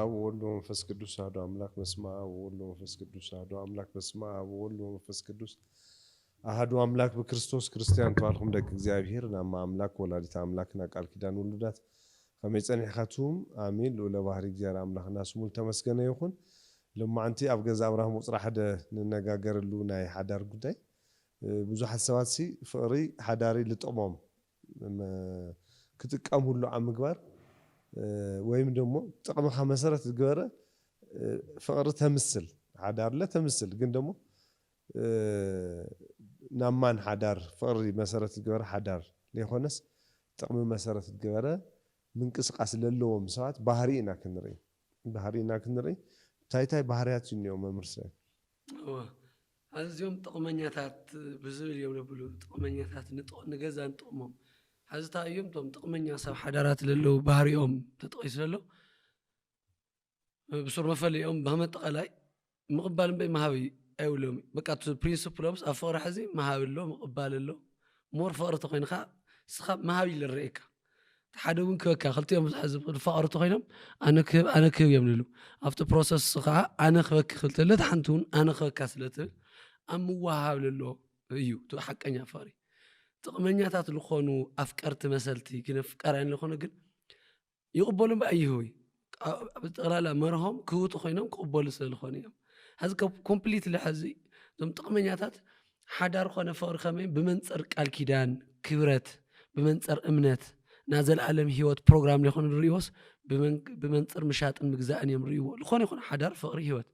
አብ ወወልድ ወመንፈስ ቅዱስ አሐዱ አምላክ በስመ አብ ወወልድ ወመንፈስ ቅዱስ አሐዱ አምላክ በስመ አብ ወወልድ ወመንፈስ ቅዱስ አሐዱ አምላክ በክርስቶስ ክርስቲያን ተባልኩም ደቂ እግዚአብሔር ናማ አምላክ ወላዲተ አምላክና ቃል ኪዳን ውሉዳት ከመይ ጸኒሕካቱም አሚን ልዑለ ባህሪ እግዚአብሔር አምላክና ስሙ ተመስገነ ይኹን። ልማዓንቲ ኣብ ገዛ አብርሃም ቁፅሪ ሓደ ንነጋገረሉ ናይ ሓዳር ጉዳይ ብዙሓት ሰባት ፍቅሪ ሓዳሪ ልጥቅሞም ክትቀምሉ ኣብ ምግባር ወይም ደግሞ ጥቅምካ መሰረት ዝገበረ ፍቅሪ ተምስል ሓዳር ተምስል ግን ደግሞ ናማን ሓዳር ፍቅሪ መሰረት ዝገበረ ሓዳር ለይኮነስ ጥቅሚ መሰረት ዝገበረ ምንቅስቃስ ዘለዎም ሰባት ባህሪ ኢና ክንርኢ ታይታይ ባህሪያት እዮም መምርሰል ኣዝዮም ጥቅመኛታት ብዝብል እዮም ለብሉ ጥቅመኛታት ንገዛ ንጥቅሞም ሓዝታ እዮም ቶም ጥቅመኛ ሰብ ሓዳራት ለለው ባህሪኦም ተጠቂሱ ዘሎ ብሱር መፈለዮም ብመጠቀላይ ምቕባል እምበይ መሃብ ኣይብሎም በቃ ፕሪንሲፕሎምስ ኣብ ፍቅሪ ሕዚ መሃብ ኣሎ ምቕባል ኣሎ ሞር ፍቅሪ ተኮይንካ ስኻ መሃብ ይልርኤካ ሓደ እውን ክበካ ክልቲኦም ዝሓዝ ፍቅሪ ተኮይኖም ኣነ ክህብ እዮም ልሉ ኣብቲ ፕሮሰስ ከዓ ኣነ ክበክ ክልተለ ሓንቲ እውን ኣነ ክበካ ስለትብል ኣብ ምዋሃብ ዘሎ እዩ ሓቀኛ ፍቅሪ ጥቅመኛታት ዝኾኑ ኣፍቀርቲ መሰልቲ ግን ፍቃራን ዝኾኑ ግን ይቕበሉ በኣይሁይ ብጠቕላላ መርሆም ክውጡ ኮይኖም ክቕበሉ ስለዝኾኑ እዮም ሕዚ ኮምፕሊትሊ ሕዚ እዞም ጥቅመኛታት ሓዳር ኮነ ፍቅሪ ከመይ ብመንፀር ቃል ኪዳን ክብረት ብመንፀር እምነት ና ዘለዓለም ህይወት ፕሮግራም ለይኮኑ ንሪእዎስ ብመንፀር ምሻጥን ምግዛእን እዮም ርእይዎ ዝኾነ ይኹን ሓዳር ፍቅሪ ህይወት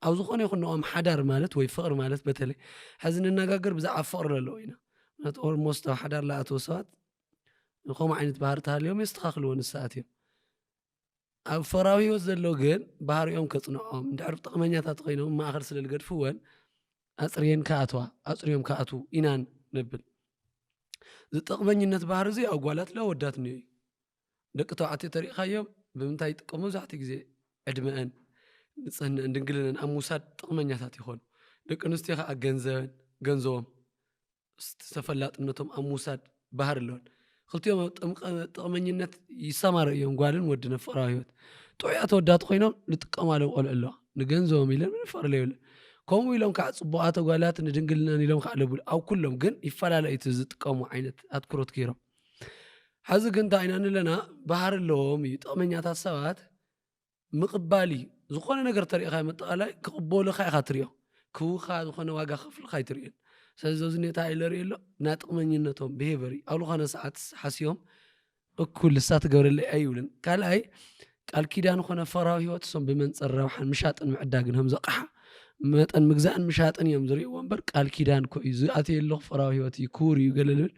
ኣብ ዝኾነ ይኹን ንኦም ሓዳር ማለት ወይ ፍቅሪ ማለት በተለይ ሕዚ ንነጋገር ብዛዕባ ፍቅሪ ኣለዎ ኢና ኦልሞስት ኣብ ሓዳር ለኣተው ሰባት ከምኡ ዓይነት ባህሪ ተሃልዮም የስተኻኽልዎ ንስኣት እዮም ኣብ ፍቅራዊ ህይወት ዘሎ ግን ባህሪኦም ከፅንዖም እንድሕር ጥቅመኛታት ኮይኖም ማእኸል ስለ ዝገድፍወን ኣፅርዮም ከኣትው ኢናን ንብል ዝጥቅመኝነት ባህሪ እዚ ኣብ ጓላት ለወዳት እኒኦ እዩ ደቂ ተባዕትዮ ተሪእኻዮም ብምንታይ ይጥቀሙ መብዛሕትኡ ግዜ ዕድመአን ንፅህንአን ድንግልነን ኣብ ምውሳድ ጥቅመኛታት ይኾኑ ደቂ ኣንስትዮ ከዓ ገንዘቦም ተፈላጥነቶም ኣብ ምውሳድ ባህር ኣለዎን ክልቲኦም ጥቅመኝነት ይሰማረ እዮም ጓልን ወድን ፍቅራዊ ህይወት ጥዑያት ወዳት ኮይኖም ንጥቀማሎም ቆልዑ ኣለዋ ንገንዘቦም ኢለን ፍቅሪ ለይብለን ከምኡ ኢሎም ከዓ ፅቡቃት ጓላት ንድንግልነን ኢሎም ከዓ ለብሉ ኣብ ኩሎም ግን ይፈላለዩ እቲ ዝጥቀሙ ዓይነት ኣትኩሮት ገይሮም ሕዚ ግን እንታይ ኢና ንለና ባህሪ ኣለዎም እዩ ጥቅመኛታት ሰባት ምቕባል እዩ ዝኾነ ነገር ተሪእኻ መጠቃላይ ክቕበሉካ ኢኻ ትሪኦ ክውካ ዝኾነ ዋጋ ከፍልካ ይትሪእን ስለዚ እዚ ነታ ኢለርኢ ኣሎ ናይ ጥቅመኝነቶም ብሄቨር ኣብ ዝኾነ ሰዓት ሓሲዮም እኩል ንሳት ገብረለይ ኣይብልን ካልኣይ ቃል ኪዳን ኮነ ፍቅራዊ ህይወት እሶም ብመንፀር ረብሓን ምሻጥን ምዕዳግን ከም ዘቕሓ መጠን ምግዛእን ምሻጥን እዮም ዝርእይዎ እምበር ቃል ኪዳን ኮ እዩ ዝኣተየ ኣለኹ ፍቅራዊ ህይወት እዩ ክቡር እዩ ገለ ልብል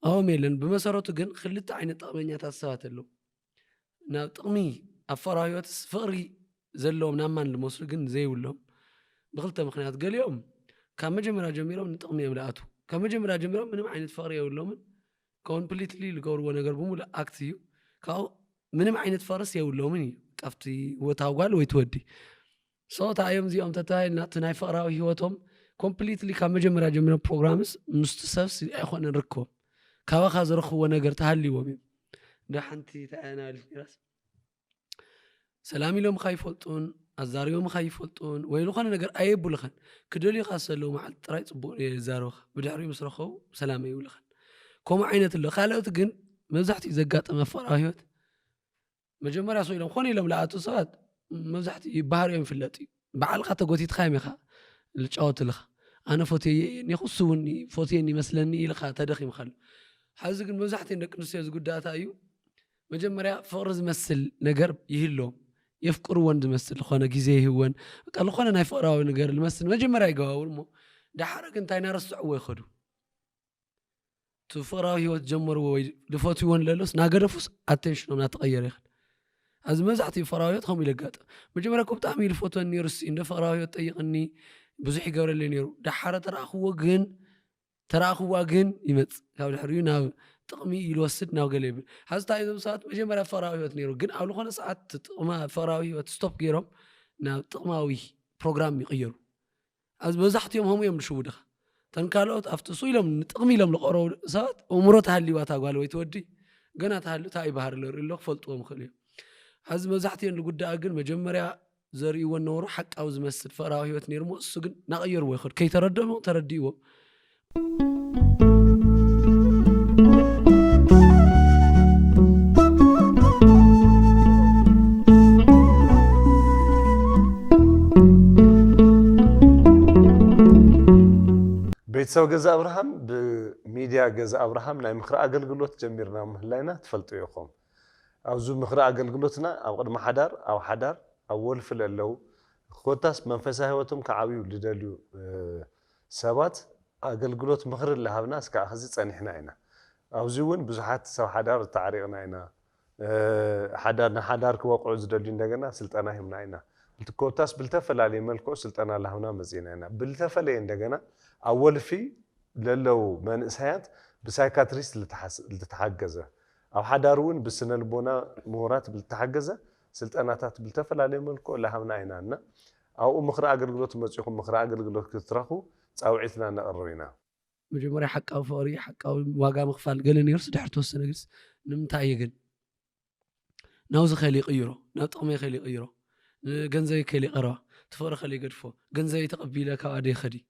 ኣብኦም የለን ብመሰረቱ ግን ክልተ ዓይነት ጥቅመኛታት ሰባት ኣለዉ ናብ ጥቕሚ ኣብ ፍቅራዊ ህይወት ፍቅሪ ዘለዎም ናማን ዝመስሉ ግን ዘይብሎም ብክልተ ምክንያት ገሊኦም ካብ መጀመርያ ጀሚሮም ንጥቅሚ እዮም ዝኣትዉ ካብ መጀመርያ ጀሚሮም ምንም ዓይነት ፍቅሪ የብሎምን ኮምፕሊትሊ ዝገብርዎ ነገር ብምሉእ ኣክት እዩ ካብኡ ምንም ዓይነት ፍቅሪስ የብሎምን እዩ ካብቲ ወታዊ ጓል ወይ ትወዲ ሰውታ እዮም እዚኦም ተተባሂልና እቲ ናይ ፍቅራዊ ህይወቶም ኮምፕሊትሊ ካብ መጀመርያ ጀሚሮም ፕሮግራምስ ምስቲ ሰብስ ኣይኮነን ርክቦም ካባኻ ዝረኽብዎ ነገር ተሃልይዎም እዮም እንደ ሓንቲ ተኣናልራስ ሰላም ኢሎም ከይፈልጡን ኣዛሪቦም ከይፈልጡን ወይ ዝኾነ ነገር ኣየብሉኸን ክደልዩኻ ዘለዉ መዓልቲ ጥራይ ፅቡቅ የዛረብኻ ብድሕሪኡ ምስ ረኸቡ ሰላም የብሉኸን ከምኡ ዓይነት ኣሎ ካልኦት ግን መብዛሕትኡ ዘጋጠመ ፍቅራዊ ህይወት መጀመርያ ሰው ኢሎም ኮነ ኢሎም ለኣቱ ሰባት መብዛሕትኡ ባህሪኦም ይፍለጥ እዩ በዓልካ ተጎቲትካ ኢኻ ዝጫወትልካ ኣነ ፎቴየኒ ይኹስ እውን ፎቴየኒ ይመስለኒ ኢልካ ተደኺምካሉ ሓዚ ግን መብዛሕትኡ ደቂ ኣንስትዮ ዝጉዳእታ እዩ መጀመርያ ፍቅሪ ዝመስል ነገር ይህልዎም የፍቅርዎን ዝመስል ዝኾነ ግዜ ይህወን በቃ ዝኾነ ናይ ፍቅራዊ ነገር ዝመስል መጀመርያ ይገባብሩ እሞ ዳሓረ ግን እንታይ ናረስዕዎ ይኸዱ እቲ ፍቅራዊ ህይወት ጀመርዎ ወይ ዝፈትይዎን ለሎስ ናገደፉስ ኣቴንሽኖም ናተቐየረ ይኽእል ኣብዚ መብዛሕትኡ ፍቅራዊ ህይወት ከምኡ ይለጋጥም መጀመርያ እኮ ብጣዕሚ ዝፈትወኒ ነይሩስ እንደ ፍቅራዊ ህይወት ጠይቕኒ ብዙሕ ይገብረለይ ነይሩ ዳሓረ ተረኣኽዋ ግን ይመፅእ ካብ ድሕሪኡ ናብ ጥቅሚ ይልወስድ ናብ ገለ ይብል ሓዝታ እዞም ሰባት መጀመርያ ፍቅራዊ ህይወት ነይሩ ግን ኣብ ዝኾነ ሰዓት ፍቅራዊ ህይወት ስቶፕ ገይሮም ናብ ጥቅማዊ ፕሮግራም ይቕየሩ ኣብዚ መብዛሕትኦም ከምኡ እዮም ዝሽውድኻ ተን ካልኦት ኣብቲ እሱ ኢሎም ንጥቅሚ ኢሎም ዝቐረቡ ሰባት እምሮ ተሃልይዋ እታ ጓል ወይ ትወዲ ገና ተሃልዩ እንታይ ባህሪ ዝርኢ ኣሎ ክፈልጥዎም ይኽእሉ እዮም حز مزحتين القداء أجن مجمرة زري والنور حق أو زمسد فراه يوتنير مو السجن نغير ويخر كي تردمه ترديه ቤተሰብ ገዛ አብርሃም በሚዲያ ገዛ አብርሃም ናይ ምኽራ አገልግሎት ጀሚርና ምህላይና ትፈልጡ ይኹም አብዙ ምኽራ አገልግሎትና ኣብ ቅድመ ሓዳር ኣብ ሓዳር ኣብ ወልፍ ለለው ኮታስ መንፈሳዊ ህይወቶም ከዓብዩ ልደልዩ ሰባት አገልግሎት ምኽሪ ለሃብና እስከ ሕዚ ፀኒሕና ኢና ኣብዚ እውን ብዙሓት ሰብ ሓዳር ተዓሪቕና ኢና ሓዳር ንሓዳር ክወቅዑ ዝደልዩ እንደገና ስልጠና ሂብና ኢና ኮታስ ብልተፈላለየ መልክዑ ስልጠና ለሃብና መፂና ኢና ብልተፈለየ እንደገና أول في للو من إسهات بسايكاتريست لتحجزه أو حدارون بسنة البنا مهارات بالتحجزه سلطناتات بالتفل عليه ملكه لها من عيننا أو مخرج أجرجلوت مسيحهم مخرج أجرجلوت كترخو أو عثنا نقرينا. مجموعة حق أو فوري حق أو واقع مخفال قال إني رصد حرتو السنة جلس نمتعيجن نوز خلي غيره نطعمي خلي غيره جنزي خلي قرا تفور خلي قرفه جنزي تقبلك عادي خدي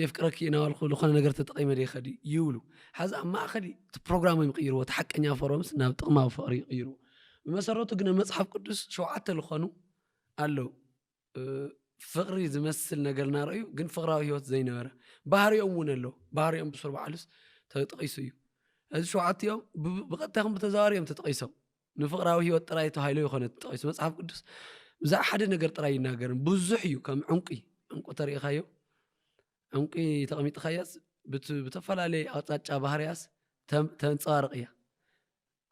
يفكرك إنه الخلو خلنا نقدر تقيم لي خدي يولو هذا ما خدي برنامج يغيروا تحكني فرامس ناب تقما فري يغيروا بمسرته قلنا مصحف قدس شو عت الخانو قال له فقري يمثل نقلنا رأيه قن فقرا هيوت زي ناره بحري يومون له بحري يوم بسرعة علس تقيسوا هذا شو عت يوم بقد تاخذ بتزاري يوم تقيسوا نفقرا هيوت تراي تهايلو يخون تقيسوا مصحف قدس بزع حد نقدر تراي ناقر بزحيو كم عنقي طريق خايو عنقي تقمي تخيس بتفعل عليه أطلع بحرياس تنصارقيا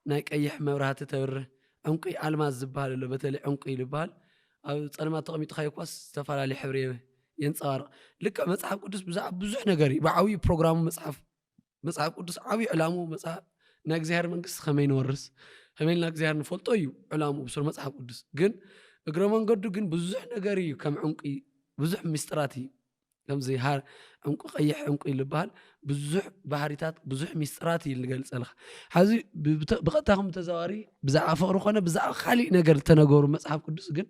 نايك أي حمرات تور عنقي على الزبال اللي بتلي عنقي لبال أو أنا ما تقمي تخيس تفعل عليه حبريه ينصار لك مصحف قدس بزح نجاري بعوي برنامج مصحف قدس عوي علامه مصحف ناجزهر من قص خمين ورس خمين ناجزهر نفلطيو علامه بصير مصحف قدس جن أجرمان قدو جن بزح نجاري كم عنقي بزح مستراتي كم زي هار عنق قيح عنق اللبال بزح بحريتات بزح مستراتي اللي قال صلخ هذه بقتهم تزواري بزع فقر خنا بزع خالي نجر تنجور مصحف قدس جن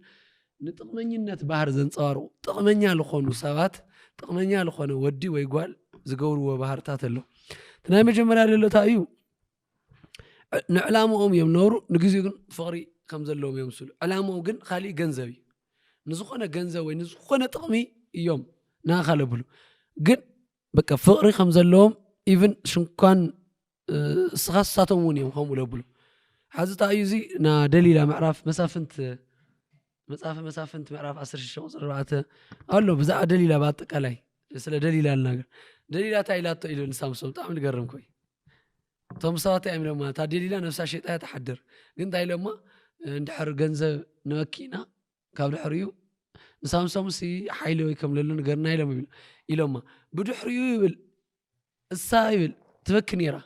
نتقمنينات بحر زنصارو تقمنيا لخونو سبات تقمنيا لخونو ودي ويقال زقوروا بحرتات له تناي مجمرا له تايو نعلامهم يوم نورو نجزي فقري خمس اللوم يمسل علامه جن خالي جنزبي نزخنا جنزوي نزخنا تقمي يوم ناخله بلو قل بقى فقري خمس اللوم إيفن شنكان سخاصاتهم ونيهم هم ولا بلو حازت عايزي نا دليل معرف مسافة معرف 10 شهور ربعته قال له بزع دليل بعتك علي يسأل دليل الناقر دليل تعيلات إلى نسامسون تعمل قرم كوي توم صوتي عمل ما تعديل نفس الشيء تحضر قلت هاي لما ندحر جنزة نوكينا قبل حريو نسامسون سي حيلو يكمل لنا قرنا إلى ما بدحريو يبل السايبل تفكني را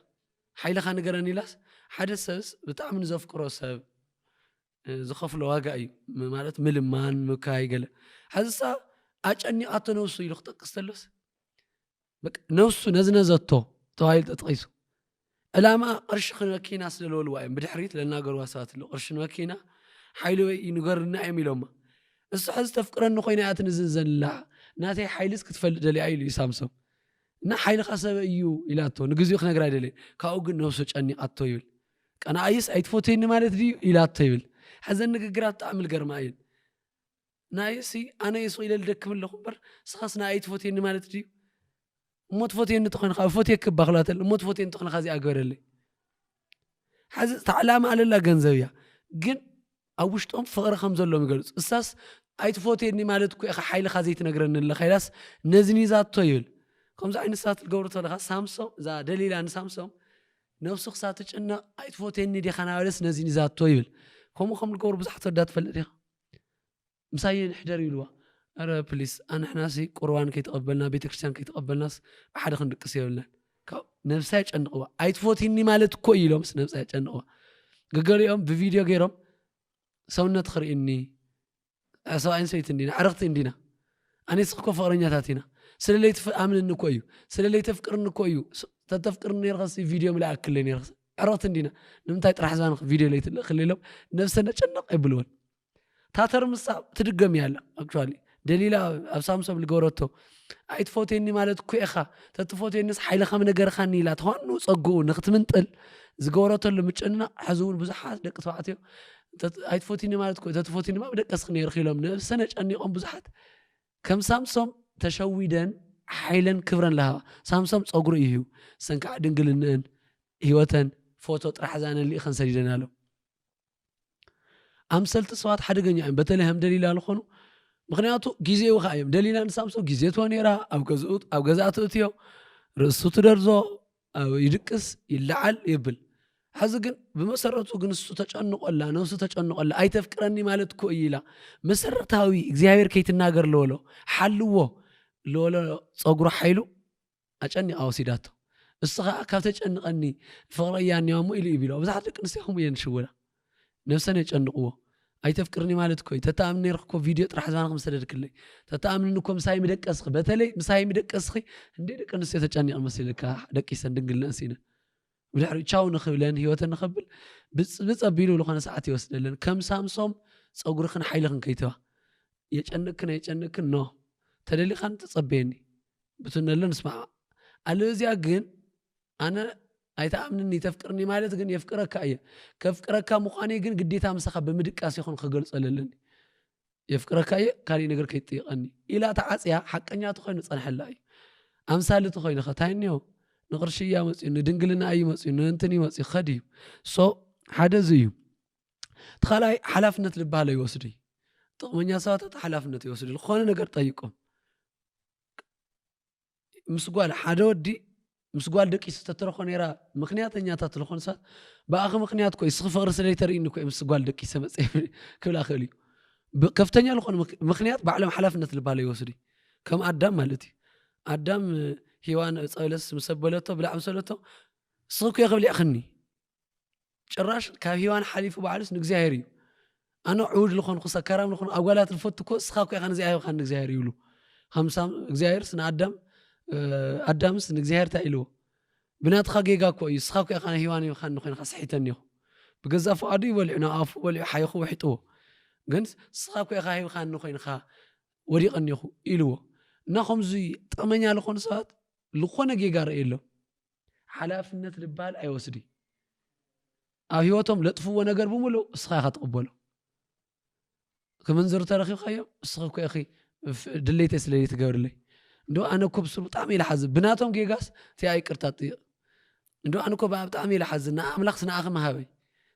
حيل خان قرني لاس حدث بتعمل زفكرو سبب زخف له واقعي مالت ملمان مكاي قال حزسا أجني أتنوسو يلقط قستلوس بك نوسو نزنزتو توهايل تتقيسو ألاما قرش خنوكينا سلول وايم بدحريت لنا قروا سات له قرش نوكينا حيلو ينقر نعم لما بس حز تفكر إنه خينا أتنزل لا ناتي حيلس كتفل دلي عيلي سامسون نا حيل خسب أيو إلى تو نجزي خنا قرا دلي كأوجن نوسو أجني أتويل أنا عايز أيتفوتين مالت دي إلى تيل حزن نقرأ تعمل قرمايل نايسي أنا يسوي للدك من الخبر سخص نايت فوتين مالت دي موت فوتين تخن خا فوتين كبخلات موت فوتين تخن خازي أقبل لي حز تعلم على الله جنزويا جن أوشتهم فقر خمسة لهم يقولوا أساس أيت فوتين مالت كو أخ حيل خازي تنقرن الله خلاص نزني ذات طيل خمسة عين سات الجورة طلع سامسو ذا دليل عن سامسو نفس خساتش إنه أيت فوتين دي خنا ورس نزني ذات طيل خم الجور بزحت ردات فلديها مسايين حدر يلوا أرى بليس أنا حناسي قرآن كي تقبلنا بيت كريستيان كي تقبلنا أحد خن دقسيه ولا نفسه أنقوا أيت فوتيني مالت كويلهم نفسه أنقوا قال يوم بفيديو غيرهم سونا تخر إني سواء سويت إني عرفت إننا أنا سقوا فقرني تاتينا سللي تفهم إنه كويو سللي تفكر إنه كويو تتفكر إنه يرخص فيديو ملا أكلني يرخص عرفت دينا نمتاي طرح زان فيديو ليت خليلهم نفسنا ጨነቅ ይብሉን ታተር ምሳ ትድገም ያለ አክቹአሊ ደሊላ አብሳምሶም ልጎረቶ አይት ፎቴኒ ማለት እኮ ኢኻ ተትፎቴኒስ ሓይልኻ ነገርኻኒ ኢላ ተሆኑ ፀጉኡ ንኽትምንጥል ዝገበረቶ ለምጨና ሓዙን ብዙሓት ደቂ ተባዕትዮ አይት ፎቴኒ ማለት እኮ ተትፎቴኒ ማ በደቀስክ ነይር ኺሎም ነፍሰነ ጨኒቆም ብዙሓት ከም ሳምሶም ተሸዊደን ሓይለን ክብረን ለሃ ሳምሶም ፀጉሩ እዩ ሰንካ ድንግልነን ህይወተን ፎቶ ጥራሕ ዛነ ሊኸን ሰዲደናሎ አምሰልት ሰዋት ሓደገኛ እዮም በተለይ هم ደሊላ ለኾኑ ምክንያቱ ጊዜው ኻዮም ደሊላ ንሳምሶም ጊዜቶ ነራ ኣብ ገዛቱ እትዮ ርእሱ ትደርዞ ይድቅስ ይለዓል ይብል حዚ ግን በመሰረቱ ግን እሱ ተጨንቆላ ነውሱ ተጨንቆላ አይተፍቅረኒ ማለት እኮ ኢላ መሰረታዊ እግዚአብሔር ከይትናገር ለወሎ ሓልዎ ለወሎ ፀጉሩ ሓይሉ አጨኒ አውሲዳቶ እስኻ ካብ ተጨንቀኒ ፍቅረያኒ ያሙ ኢሉ ይብሎ ብዙሓት ደቂ ኣንስትዮ ከምኡ እየን ሽውላ ነፍሰን የጨንቅዎ አይተፍቅርኒ ማለት እኮ ተታምኒ ረክኮ ቪድዮ ጥራሕ ዝባንኩም ሰደድክለይ ተታምንኩም ምሳይ ምደቀስኺ በተለይ ምሳይ ምደቀስኺ እንደ ደቂ ኣንስትዮ ተጨኒቕ መስልካ ደቂሰን ድንግልና ሲነ ብድሕሪ ቻው ንኽብለን ህይወተን ንኽብል ብፀቢሉ ዝኾነ ሰዓት ይወስደለን ከም ሳምሶም ፀጉርኽን ሓይልኽን ከይተዋ የጨንክን ኖ ተደሊኻን ተፀበየኒ ብትነለን ስማ አለዚያ ግን አነ አይታምንኒ ተፍቅርኒ ማለት ግን የፍቅረካ እየ ከፍቅረካ ምዃኔ ግን ግዴታ ምሳኻ በምድቃስ ይኹን ክገልጸለለኒ የፍቅረካ እየ ካሊ ነገር ከይጥይቐኒ ኢላ ተዓጽያ ሓቀኛ ትኾይኑ ጸንሐላ እዩ ኣምሳሊ ትኾይኑ ኸታይኒዮ ንቕርሽያ መጽዩ ንድንግልና እዩ መጽዩ ንእንትን ይመጽዩ ኸድ እዩ ሶ ሓደ እዩ ተኻላይ ሓላፍነት ልባሃለ ይወስድ ጥቕመኛ ሰባታት ሓላፍነት ይወስድ ዝኾነ ነገር ጠይቆም ምስጓል ሓደ ወዲ ምስጓል ደቂ ዝተተረኾ ነራ ምክንያተኛታት ለኾን ሰዓት በኣኸ ምክንያት ኮይ ስኽ ፍቅሪ ስለይተርእኒ ኮይ ምስጓል ደቂ ሰመጽ ክብላ ኽእል እዩ ከፍተኛ ለኾን ምክንያት ባዕሎም ሓላፍነት ልባሃለ ይወስድ ከም ኣዳም ማለት እዩ ኣዳም ሂዋን ፀብለስ ምሰበለቶ ብላዕ ምሰለቶ ስኽ ኮይ ክብሊዕኽኒ ጭራሽ ካብ ሂዋን ሓሊፉ ባዕሉስ ንእግዚአብሔር እዩ ኣነ ዕውድ ለኾንኩ ሰከራም ለኾኑ ኣጓላት ልፈቱ ኮ ስኻ ኮይ ኻን እዚኣ ኻን ንእግዚአብሔር ይብሉ ከምሳም እግዚአብሔር ስነ ኣዳምስ ንእግዚአብሔር ታኢልዎ ብናትኻ ጌጋ እኮ እዩ ስኻ ኮይ ኻነ ሂዋን ኻን ኮይንካ ስሒተኒ ኢኹ ብገዛ ፍቃዱ ይበልዑ ንኣፉ በልዑ ሓይኹ ወሒጥዎ ግን ስኻ ኮይ ኻ ሂዋን ኮይንካ ወዲቐኒ ኢኹ ኢልዎ እና ከምዚ ጥቕመኛ ለኾኑ ሰባት ዝኾነ ጌጋ ርእየሎም ሓላፍነት ልባል ኣይወስዲ ኣብ ህይወቶም ለጥፍዎ ነገር ብምሉእ እስኻ ኢኻ ትቕበሎ ከመንዘሩ ተረኺብካዮ እስኻ ኮይ እኺ ድሌተይ ስለለይ ትገብርለይ እንደው ኣነ እኮ ብስሩ ብጣዕሚ ኢለ ሓዝን ብናቶም ጌጋስ እቲ ኣይቅርታ ጥይቕ እንደው ኣነ እኮ ብጣዕሚ ኢለ ሓዝን ንኣምላኽ ስንኣኸ መሃበይ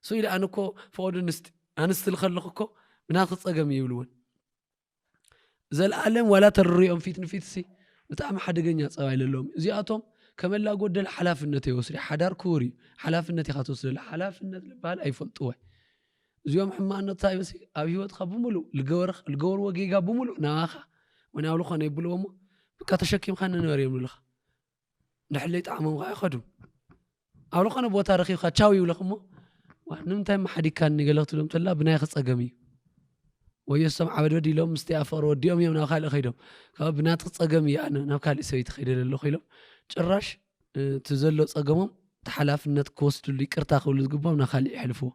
ሶ ኢለ ኣነ እኮ ፈቅዱ ኣንስቲ ልኸልኹ እኮ ብናትክ ፀገም ይብልውን ዘለኣለም ዋላ ተርሪኦም ፊት ንፊት ሲ ብጣዕሚ ሓደገኛ ፀባይ ለለዎም እዚኣቶም ከመላ ጎደል ሓላፍነት ይወስድ ሓዳር ክቡር እዩ ሓላፍነት ኢኻ ትወስደሉ ሓላፍነት ልባሃል ኣይፈልጥዋይ እዚኦም ሕማቅነት ታይበሲ ኣብ ህይወትካ ብምሉእ ልገበርዎ ጌጋ ብምሉእ ናባኻ ወናብ ልኾነ ይብልዎ ሞ ብካ ተሸኪምካ ንነበር የምሉልኻ ንሕለይ ጣዕሞም ካ ይኸዱም ኣብ ልኾነ ቦታ ረኺብካ ቻው ይብለኽ እሞ ንምንታይ መሓዲካ ንገለኽትሎም ተላ ብናይ ክፀገም እዩ ወየሶም ዓበድ ኢሎም ምስቲ ኣፈቅሪ ወዲኦም እዮም ናብ ካልእ ኸይዶም ካብ ብናት ክፀገም እዩ ኣነ ናብ ካልእ ሰበይቲ ኸይደ ኣለኹ ኢሎም ጭራሽ እቲ ዘሎ ፀገሞም ተሓላፍነት ክወስድሉ ይቅርታ ክብሉ ዝግቦም ናብ ካልእ ይሕልፍዎ